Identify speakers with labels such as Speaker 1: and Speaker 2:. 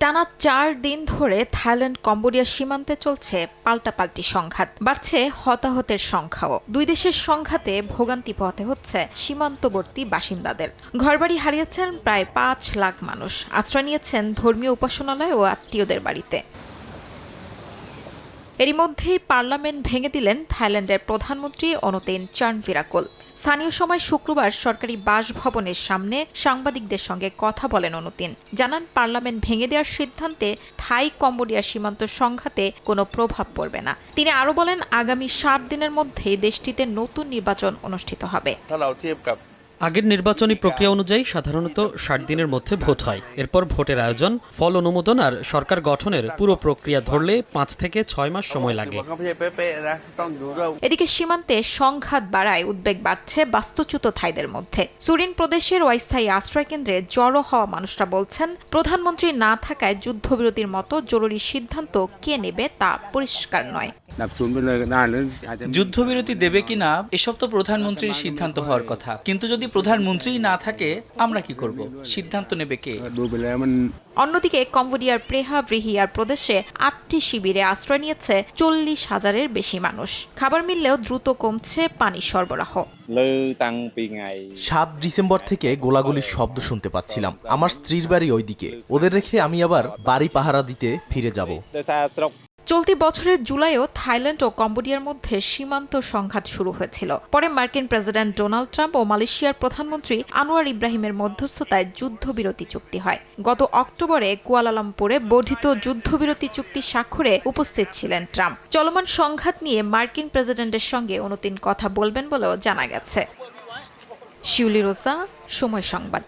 Speaker 1: টানা ৪ দিন ধরে থাইল্যান্ড কম্বোডিয়া সীমান্তে চলছে পাল্টাপাল্টি সংঘাত, বাড়ছে হতাহতের সংখ্যাও। দুই দেশের সংঘাতে ভোগান্তি পোহাতে হচ্ছে সীমান্তবর্তী বাসিন্দাদের। ঘরবাড়ি হারিয়েছেন প্রায় ৫ লাখ মানুষ, আশ্রয় নিয়েছেন ধর্মীয় উপাসনালয় ও আত্মীয়দের বাড়িতে। এরই মধ্যেই পার্লামেন্ট ভেঙে দিলেন থাইল্যান্ডের প্রধানমন্ত্রী অনুতিন চার্নভিরাকুল। স্থানীয় সময় শুক্রবার সরকারি বাসভবনের সামনে সাংবাদিকদের সঙ্গে কথা বলেন অনুতিন। জানান, পার্লামেন্ট ভেঙে দেওয়ার সিদ্ধান্তে থাই কম্বোডিয়া সীমান্ত সংঘাতে কোনো প্রভাব পড়বে না। তিনি আরও বলেন, আগামী ৭ দিনের মধ্যেই দেশটিতে নতুন নির্বাচন অনুষ্ঠিত হবে।
Speaker 2: আগের নির্বাচনী প্রক্রিয়া অনুযায়ী সাধারণত ৬০ দিনের মধ্যে ভোট হয়। এরপর ভোটের আয়োজন, ফল অনুমোদন আর সরকার গঠনের পুরো প্রক্রিয়া ধরলে ৫ থেকে ৬ মাস সময় লাগে।
Speaker 1: এদিকে সীমান্তে সংঘাত বাড়ায় উদ্বেগ বাড়ছে বাস্তুচ্যুত থাইদের মধ্যে। সুরিন প্রদেশের অস্থায়ী আশ্রয়কেন্দ্রে জড়ো হওয়া মানুষরা বলছেন, প্রধানমন্ত্রী না থাকায় যুদ্ধবিরতির মতো জরুরি সিদ্ধান্ত কে নেবে তা পরিষ্কার নয়।
Speaker 3: যুদ্ধবিরতি দেবে কিনা এসব তো প্রধানমন্ত্রীর সিদ্ধান্ত হওয়ার কথা, কিন্তু যদি প্রধানমন্ত্রী না থাকে আমরা কি করব? সিদ্ধান্ত নেবে কে?
Speaker 1: অন্যদিকে কম্বোডিয়ার প্রেহা ব্রিহিয়ার প্রদেশে ৮টি শিবিরে আশ্রয় নিয়েছে ৪০,০০০-এর বেশি মানুষ। খাবার মিললেও দ্রুত কমছে পানি সরবরাহ।
Speaker 4: ৭ ডিসেম্বর থেকে গোলাগুলির শব্দ শুনতে পাচ্ছিলাম। আমার স্ত্রীর বাড়ি ওইদিকে, ওদের রেখে আমি আবার বাড়ি পাহারা দিতে ফিরে যাব।
Speaker 1: চলতি বছরের জুলাইও থাইল্যান্ড ও কম্বোডিয়ার মধ্যে সীমান্ত সংঘাত শুরু হয়েছিল। পরে মার্কিন প্রেসিডেন্ট ডোনাল্ড ট্রাম্প ও মালয়েশিয়ার প্রধানমন্ত্রী আনোয়ার ইব্রাহিমের মধ্যস্থতায় যুদ্ধবিরতি চুক্তি হয়। গত অক্টোবরে কুয়ালালামপুরে বর্ধিত যুদ্ধবিরতি চুক্তি স্বাক্ষরে উপস্থিত ছিলেন ট্রাম্প। চলমান সংঘাত নিয়ে মার্কিন প্রেসিডেন্টের সঙ্গে অনুতিন কথা বলবেন বলেও জানা গেছে। শিউলি রোজা, সময় সংবাদ।